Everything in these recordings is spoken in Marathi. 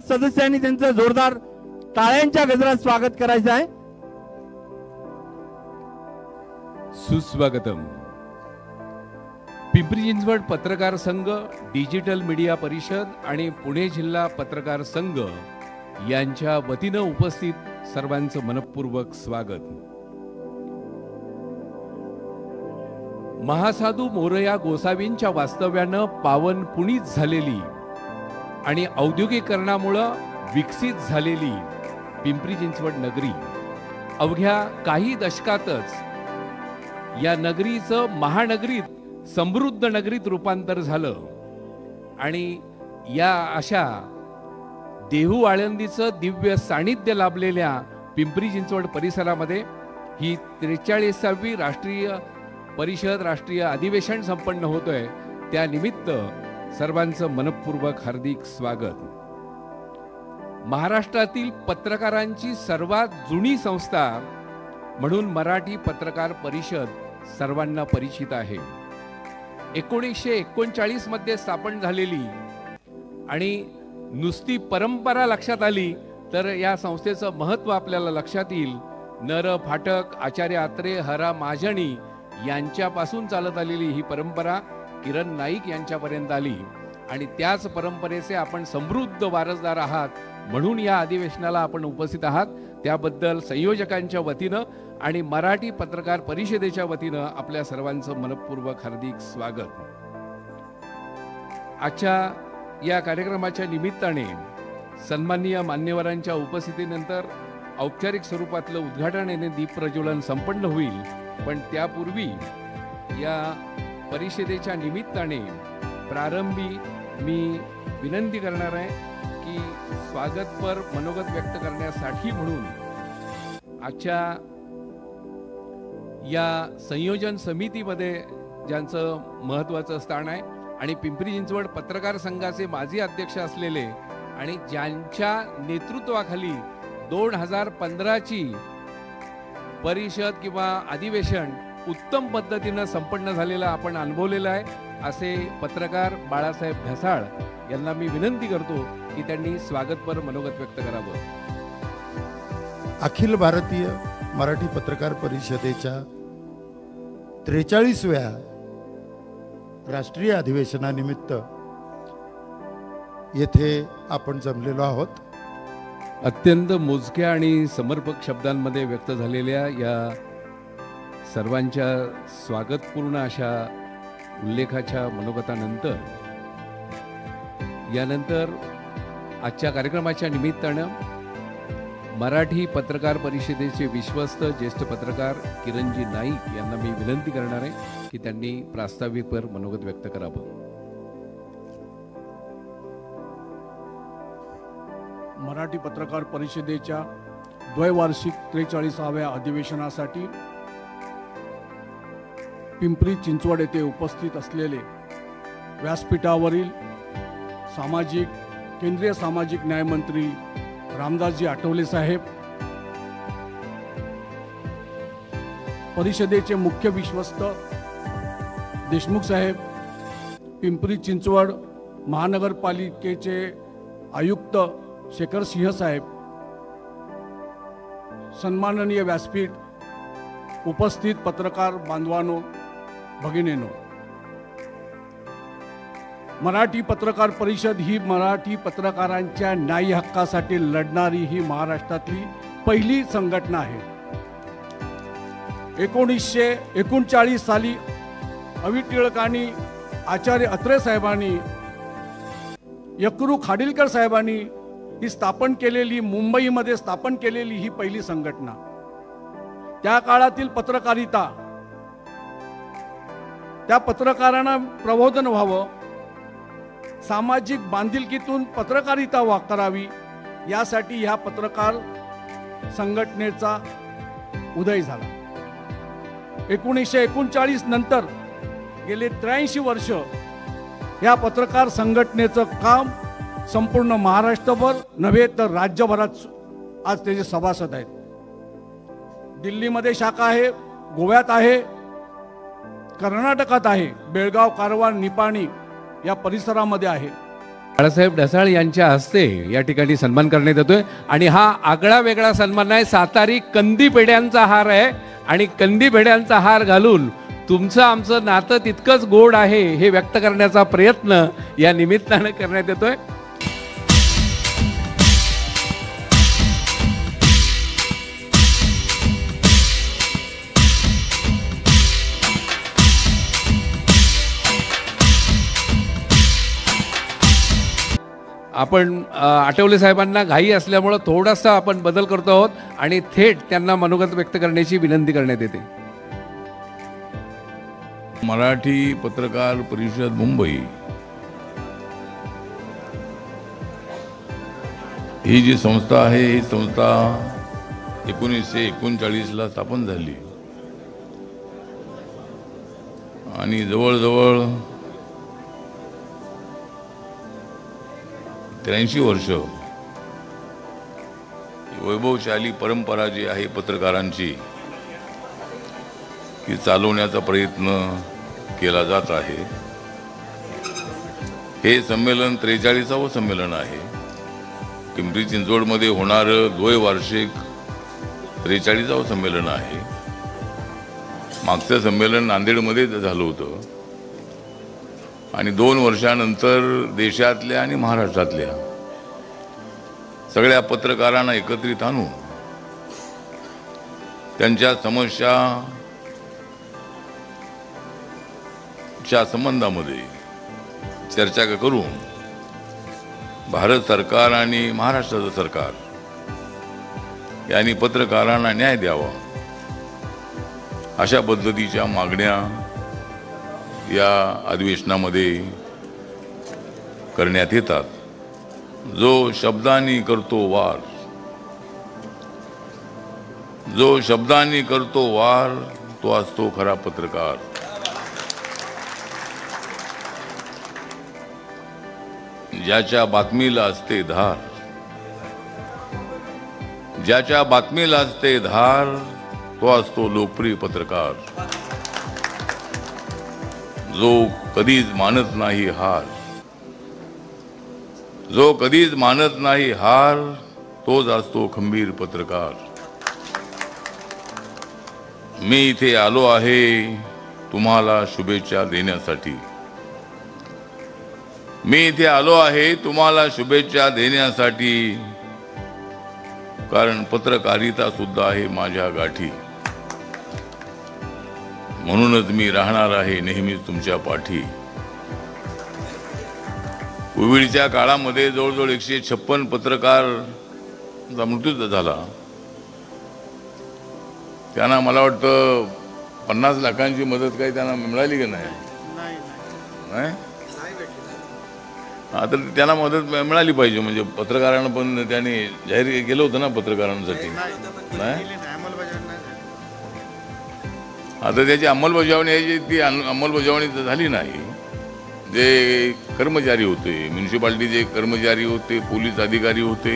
सदस्यांनी त्यांचं जोरदार टाळ्यांच्या गजरात स्वागत करायचं आहे. सुस्वागतम. पिंपरी चिंचवड पत्रकार संघ, डिजिटल मीडिया परिषद आणि पुणे जिल्हा पत्रकार संघ यांच्या वतीनं उपस्थित सर्वांचं मनपूर्वक स्वागत. महासाधू मोरया गोसावींच्या वास्तव्यानं पावन पुनीत झालेली आणि औद्योगिकरणामुळे विकसित झालेली पिंपरी चिंचवड नगरी अवघ्या काही दशकातच या नगरीचं महानगरीत समृद्ध नगरीत रूपांतर झालं आणि या अशा देहू आळंदीचं दिव्य सानिध्य लाभलेल्या पिंपरी चिंचवड परिसरामध्ये ही 43वी राष्ट्रीय परिषद, राष्ट्रीय अधिवेशन संपन्न होतोय. त्यानिमित्त सर्वांचं मनपूर्वक हार्दिक स्वागत. महाराष्ट्रातील पत्रकारांची सर्वात जुनी संस्था म्हणून मराठी पत्रकार परिषद सर्वांना परिचित आहे. 1939 मध्ये स्थापन झालेली आणि नुसती परंपरा लक्षात आली तर या संस्थेचं महत्त्व आपल्याला लक्षात येईल. नर फाटक, आचार्य आत्रे, हरा महाजनी यांच्यापासून चालत आलेली ही परंपरा किरण नाईक यांच्यापर्यंत आली आणि त्याच परंपरेचे आपण समृद्ध वारसदार आहात. म्हणून या अधिवेशनाला आपण उपस्थित आहात. त्याबद्दल संयोजकांच्या वतीनं आणि मराठी पत्रकार परिषदेच्या वतीनं आपल्या सर्वांचं मनपूर्वक हार्दिक स्वागत. आजच्या या कार्यक्रमाच्या निमित्ताने सन्माननीय मान्यवरांच्या उपस्थितीनंतर औपचारिक स्वरूपातलं उद्घाटन आणि दीप प्रज्वलन संपन्न होईल. पण त्यापूर्वी या परिषदेच्या निमित्ताने प्रारंभी मी विनंती करणार आहे की स्वागतपर मनोगत व्यक्त करण्यासाठी म्हणून आजच्या या संयोजन समितीमध्ये ज्यांचं महत्त्वाचं स्थान आहे आणि पिंपरी चिंचवड पत्रकार संघाचे माजी अध्यक्ष असलेले आणि ज्यांच्या नेतृत्वाखाली 2015ची परिषद किंवा अधिवेशन उत्तम पद्धतीनं संपन्न झालेलं आपण अनुभवलेलं आहे असे पत्रकार बाळासाहेब ढसाळ यांना मी विनंती करतो की त्यांनी स्वागतपर मनोगत व्यक्त करावं. अखिल भारतीय मराठी पत्रकार परिषदेच्या 43व्या राष्ट्रीय अधिवेशनानिमित्त येथे आपण जमलेलो आहोत. अत्यंत मोजक्या आणि समर्पक शब्दांमध्ये व्यक्त झालेल्या या सर्वांच्या स्वागतपूर्ण अशा उल्लेखाच्या मनोगतानंतर यानंतर आजच्या कार्यक्रमाच्या निमित्तानं मराठी पत्रकार परिषदेचे विश्वस्त ज्येष्ठ पत्रकार किरणजी नाईक यांना मी विनंती करणार आहे की त्यांनी प्रास्ताविकपर मनोगत व्यक्त करावं. मराठी पत्रकार परिषदेच्या द्वैवार्षिक 43व्या अधिवेशनासाठी पिंपरी चिंचवड येथे उपस्थित असलेले व्यासपीठावरील केंद्रीय सामाजिक न्याय मंत्री रामदासजी आठवले साहेब, परिषदेचे मुख्य विश्वस्त देशमुख साहेब, पिंपरी चिंचवड महानगरपालिकेचे आयुक्त शेखर सिंह साहेब, सन्माननीय व्यासपीठ, उपस्थित पत्रकार बांधवांनो, भगिनींनो, मराठी पत्रकार परिषद ही मराठी पत्रकारांच्या न्याय हक्कासाठी लढणारी ही महाराष्ट्रातली पहिली संघटना आहे. 1939 साली अवी टिळकांनी, आचार्य अत्रे साहेबांनी, यकरू खाडिलकर साहेबांनी ही स्थापन केलेली, मुंबईमध्ये स्थापन केलेली ही पहिली संघटना. त्या काळातील पत्रकारिता, त्या पत्रकारांना प्रबोधन व्हावं, सामाजिक बांधिलकीतून पत्रकारिता करावी यासाठी ह्या पत्रकार संघटनेचा उदय झाला. 1939 नंतर गेले 83 वर्ष या पत्रकार संघटनेचं काम संपूर्ण महाराष्ट्रभर नव्हे तर राज्यभरात आज त्याचे सभासद आहेत. दिल्लीमध्ये शाखा आहे, गोव्यात आहे, कर्नाटकात आहे, बेळगाव, कारवार, निपाणी या परिसरामध्ये आहे. बाळासाहेब ढसाळ यांच्या हस्ते या ठिकाणी सन्मान करण्यात येतोय आणि हा आगळा वेगळा सन्मान आहे. सातारी कंदी पेढ्यांचा हार आहे आणि कंदी पेढ्यांचा हार घालून तुमचं आमचं नातं तितकंच गोड आहे हे व्यक्त करण्याचा प्रयत्न या निमित्तानं करण्यात येतोय. आपण आठवले साहेबांना घाई असल्यामुळं थोडासा आपण बदल करतो आहोत आणि थेट त्यांना मनोगत व्यक्त करण्याची विनंती करण्यात येते. मराठी पत्रकार परिषद मुंबई ही जी संस्था आहे, ही संस्था 1939ला स्थापन झाली आणि जवळजवळ 83 वर्ष वैभवशाली परंपरा जी आहे पत्रकारांची ती चालवण्याचा प्रयत्न केला जात आहे. हे संमेलन 43वे संमेलन आहे. पिंपरी चिंचवडमध्ये होणारं द्वैवार्षिक 43वे संमेलन आहे. मागचं संमेलन नांदेडमध्ये झालं होतं आणि 2 वर्षानंतर देशातल्या आणि महाराष्ट्रातल्या सगळ्या पत्रकारांना एकत्रित आणून त्यांच्या समस्याच्या संबंधामध्ये चर्चा करून भारत सरकार आणि महाराष्ट्राचं सरकार यांनी पत्रकारांना न्याय द्यावा अशा पद्धतीच्या मागण्या या अधिवेशनामध्ये करण्यात येतात. जो शब्दांनी करतो वार, जो शब्दांनी करतो वार तो असतो खरा पत्रकार. ज्याच्या बातमीला असते धार, ज्याच्या बातमीला असते धार तो असतो लोकप्रिय पत्रकार. जो कधीच मानत नाही हार, जो कधीच मानत नाही हार तोच असतो खंबीर पत्रकार. मी इथे आलो आहे तुम्हाला शुभेच्छा देण्यासाठी. मी इथे आलो आहे तुम्हाला शुभेच्छा देण्यासाठी, कारण पत्रकारिता सुद्धा आहे माझ्या गाठी. म्हणूनच मी राहणार आहे नेहमीच तुमच्या पाठी. कोविडच्या काळामध्ये जवळजवळ 156 पत्रकारांचा मृत्यू झाला. त्यांना मला वाटतं 50 लाखांची मदत काही त्यांना मिळाली की नाही? आता त्यांना मदत मिळाली पाहिजे. म्हणजे पत्रकारांना पण त्यांनी जाहीर केलं होतं ना पत्रकारांसाठी. नाही आता त्याची अंमलबजावणी आहे ती अंमलबजावणी झाली नाही. जे कर्मचारी होते, म्युन्सिपाल्टीचे कर्मचारी होते, पोलीस अधिकारी होते,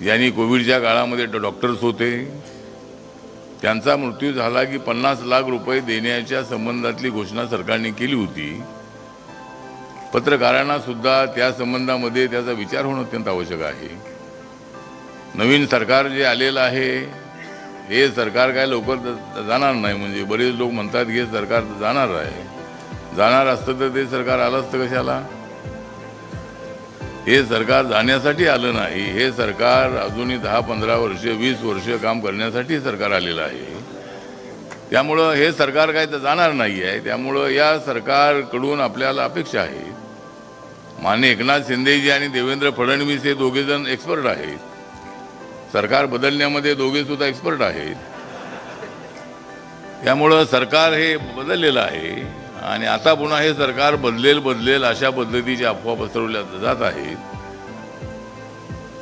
यांनी कोविडच्या काळामध्ये डॉक्टर्स होते, त्यांचा मृत्यू झाला की 50 लाख रुपये देण्याच्या संबंधातली घोषणा सरकारने केली होती. पत्रकारांना सुद्धा त्या संबंधामध्ये त्याचा विचार होणं अत्यंत आवश्यक आहे. नवीन सरकार जे आलेलं आहे हे सरकार काय लवकर जाणार नाही. म्हणजे बरेच लोक म्हणतात की हे सरकार जाणार आहे. जाणार असतं तर ते सरकार आलं असतं कशाला? हे सरकार जाण्यासाठी आलं नाही. हे सरकार अजूनही 10-15 वर्ष 20 वर्ष काम करण्यासाठी सरकार आलेलं आहे. त्यामुळं हे सरकार काय तर जाणार नाही आहे. त्यामुळं या सरकारकडून आपल्याला अपेक्षा आहे. माननीय एकनाथ शिंदेजी आणि देवेंद्र फडणवीस हे दोघेजण एक्सपर्ट आहेत. सरकार बदलण्यामध्ये दोघे सुद्धा एक्सपर्ट आहेत. त्यामुळं सरकार हे बदललेलं आहे आणि आता पुन्हा हे सरकार बदलेल अशा पद्धतीची अफवा पसरवल्या जात आहेत.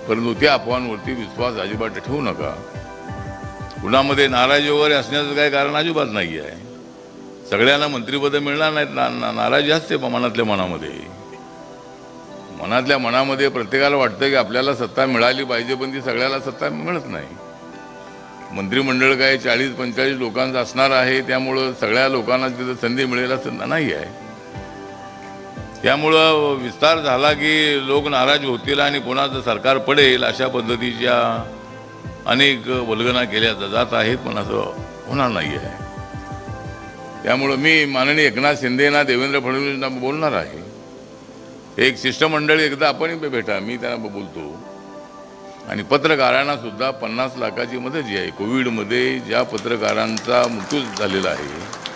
परंतु त्या अफवांवरती विश्वास अजिबात ठेवू नका. कुणामध्ये नाराजी वगैरे असण्याचं काही कारण अजिबात नाही आहे. सगळ्यांना मंत्रिपद मिळणार नाहीत. नाराजी असते मनातल्या मनामध्ये प्रत्येकाला वाटतं की आपल्याला सत्ता मिळाली पाहिजे, पण ती सगळ्याला सत्ता मिळत नाही. मंत्रिमंडळ काय 40-45 लोकांचं असणार आहे. त्यामुळं सगळ्या लोकांना तिथं संधी मिळेल असं नाही आहे. त्यामुळं विस्तार झाला की लोक नाराज होतील आणि कोणाचं सरकार पडेल अशा पद्धतीच्या अनेक वल्गना केल्या जात आहेत, पण असं होणार नाही आहे. त्यामुळं मी माननीय एकनाथ शिंदेना, देवेंद्र फडणवीसांना बोलणार आहे. एक शिष्टमंडळ एकदा आपण भेटा, मी त्यांना बोलतो. आणि पत्रकारांना सुद्धा 50 लाखाची मदत जी आहे, कोविडमध्ये ज्या पत्रकारांचा मृत्यू झालेला आहे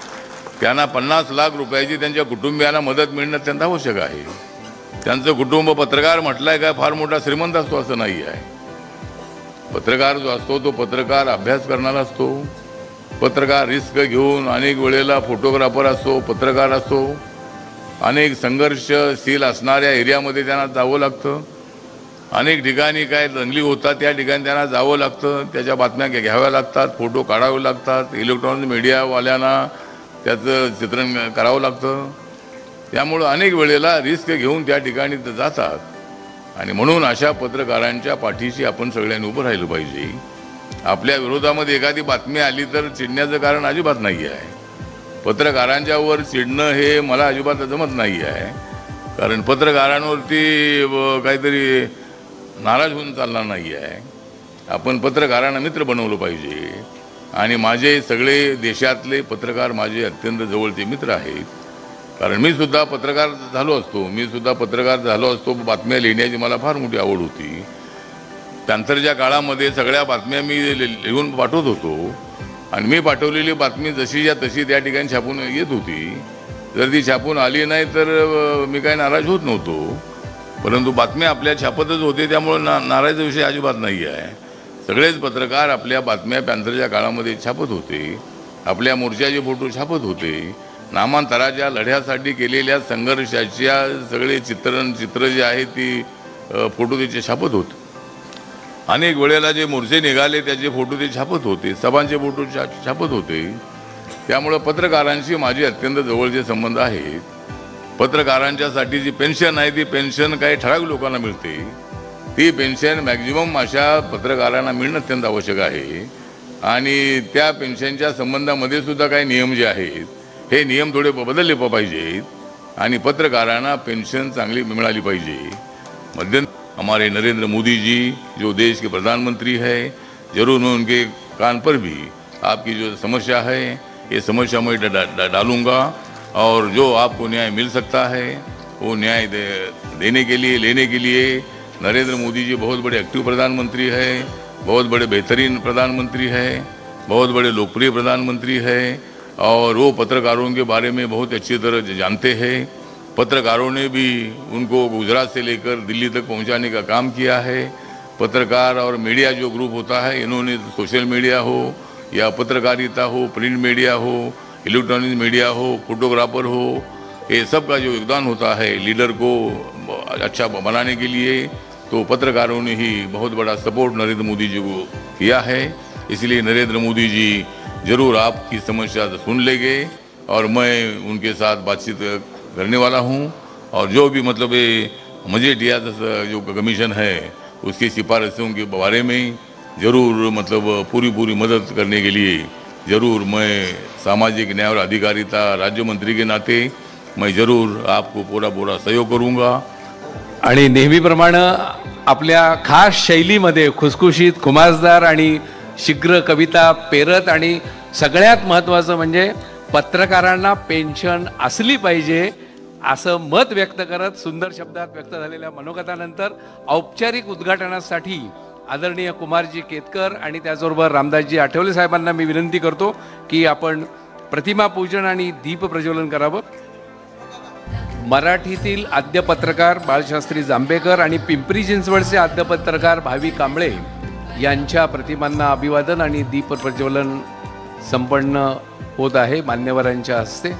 त्यांना 50 लाख रुपयाची त्यांच्या कुटुंबियांना मदत मिळणं अत्यंत आवश्यक आहे. त्यांचं कुटुंब पत्रकार म्हटलंय काय फार मोठा श्रीमंत असतो असं नाही आहे. पत्रकार जो असतो तो पत्रकार अभ्यास करणारा असतो. पत्रकार रिस्क घेऊन अनेक वेळेला फोटोग्राफर असतो, पत्रकार असतो. अनेक संघर्षशील असणाऱ्या एरियामध्ये त्यांना जावं लागतं. अनेक ठिकाणी काय दंगली होतात त्या ठिकाणी त्यांना जावं लागतं. त्याच्या बातम्या घ्याव्या लागतात, फोटो काढावे लागतात. इलेक्ट्रॉनिक मीडियावाल्यांना त्याचं चित्रण करावं लागतं. त्यामुळं अनेक वेळेला रिस्क घेऊन त्या ठिकाणी जातात. आणि म्हणून अशा पत्रकारांच्या पाठीशी आपण सगळ्यांनी उभं राहिलं पाहिजे. आपल्या विरोधामध्ये एखादी बातमी आली तर चिडण्याचं कारण अजिबात नाही आहे. पत्रकारांच्यावर चिडणं हे मला अजिबात जमत नाही आहे. कारण पत्रकारांवरती काहीतरी नाराज होऊन चालणार नाही आहे. आपण पत्रकारांना मित्र बनवलं पाहिजे. आणि माझे सगळे देशातले पत्रकार माझे अत्यंत जवळचे मित्र आहेत. कारण मी सुद्धा पत्रकार झालो असतो. बातम्या लिहिण्याची मला फार मोठी आवड होती. त्यानंतरच्या काळामध्ये सगळ्या बातम्या मी लिहून पाठवत होतो. आणि मी पाठवलेली बातमी जशीच्या तशी त्या ठिकाणी छापून येत होती. जर ती छापून आली नाही तर मी काही नाराज होत नव्हतो. परंतु बातम्या आपल्या छापतच होते, त्यामुळे नाराजीचा विषय अजिबात नाही आहे. सगळेच पत्रकार आपल्या बातम्या पॅन्थरच्या काळामध्ये छापत होते. आपल्या मोर्चाचे फोटो छापत होते. नामांतराच्या लढ्यासाठी केलेल्या संघर्षाच्या सगळे चित्र जे आहे ती फोटो त्याचे छापत होते. अनेक वेळेला जे मोर्चे निघाले त्याचे फोटो ते छापत होते. सभांचे फोटो छापत होते. त्यामुळं पत्रकारांशी माझे अत्यंत जवळचे संबंध आहेत. पत्रकारांच्यासाठी जी पेन्शन आहे ती पेन्शन काही ठराविक लोकांना मिळते. ती पेन्शन मॅक्झिमम अशा पत्रकारांना मिळणं अत्यंत आवश्यक आहे. आणि त्या पेन्शनच्या संबंधामध्ये सुद्धा काही नियम जे आहेत हे नियम थोडे बदलले पाहिजेत. आणि पत्रकारांना पेन्शन चांगली मिळाली पाहिजे. हमारे नरेंद्र मोदी जी जो देश के प्रधानमंत्री है, जरूर मैं उनके कान पर भी आपकी जो समस्या है ये समस्या मैं डालूंगा. और जो आपको न्याय मिल सकता है वो न्याय देने के लिए लेने के लिए नरेंद्र मोदी जी बहुत बड़े एक्टिव प्रधानमंत्री है, बहुत बड़े बेहतरीन प्रधानमंत्री है, बहुत बड़े लोकप्रिय प्रधानमंत्री है. और वो पत्रकारों के बारे में बहुत अच्छी तरह जानते हैं. पत्रकारों ने भी उनको गुजरात से लेकर दिल्ली तक पहुंचाने का काम किया है. पत्रकार और मीडिया जो ग्रुप होता है, इन्होंने सोशल मीडिया हो या पत्रकारिता हो, प्रिंट मीडिया हो, इलेक्ट्रॉनिक मीडिया हो, फोटोग्राफर हो, ये सब का जो योगदान होता है लीडर को अच्छा बनाने के लिए, तो पत्रकारों ने ही बहुत बड़ा सपोर्ट नरेंद्र मोदी जी को किया है. इसलिए नरेंद्र मोदी जी ज़रूर आपकी समस्या सुन लेंगे और मैं उनके साथ बातचीत करने वाला हूँ. और जो भी मतलब ये मजेटिया जो कमीशन है उसकी सिफारिशों के बारे में ज़रूर मतलब पूरी मदद करने के लिए ज़रूर मैं सामाजिक न्याय और अधिकारिता राज्य मंत्री के नाते मैं ज़रूर आपको पूरा सहयोग करूँगा. आणि नेहमीप्रमाणे आपल्या खास शैलीमध्ये खुसखुशीत, खुमासदार आणि शीघ्र कविता पेरत आणि सगळ्यात महत्त्वाचं म्हणजे पत्रकारांना पेन्शन असली पाहिजे असं मत व्यक्त करत सुंदर शब्दात व्यक्त झालेल्या मनोगतानंतर औपचारिक उद्घाटनासाठी आदरणीय कुमारजी केतकर आणि त्याचबरोबर रामदासजी आठवले साहेबांना मी विनंती करतो की आपण प्रतिमा पूजन आणि दीप प्रज्वलन करावं. मराठीतील आद्य पत्रकार बाळशास्त्री जांभेकर आणि पिंपरी चिंचवडचे आद्य पत्रकार भावी कांबळे यांच्या प्रतिमांना अभिवादन आणि दीप प्रज्वलन संपन्न होत आहे मान्यवरांच्या हस्ते.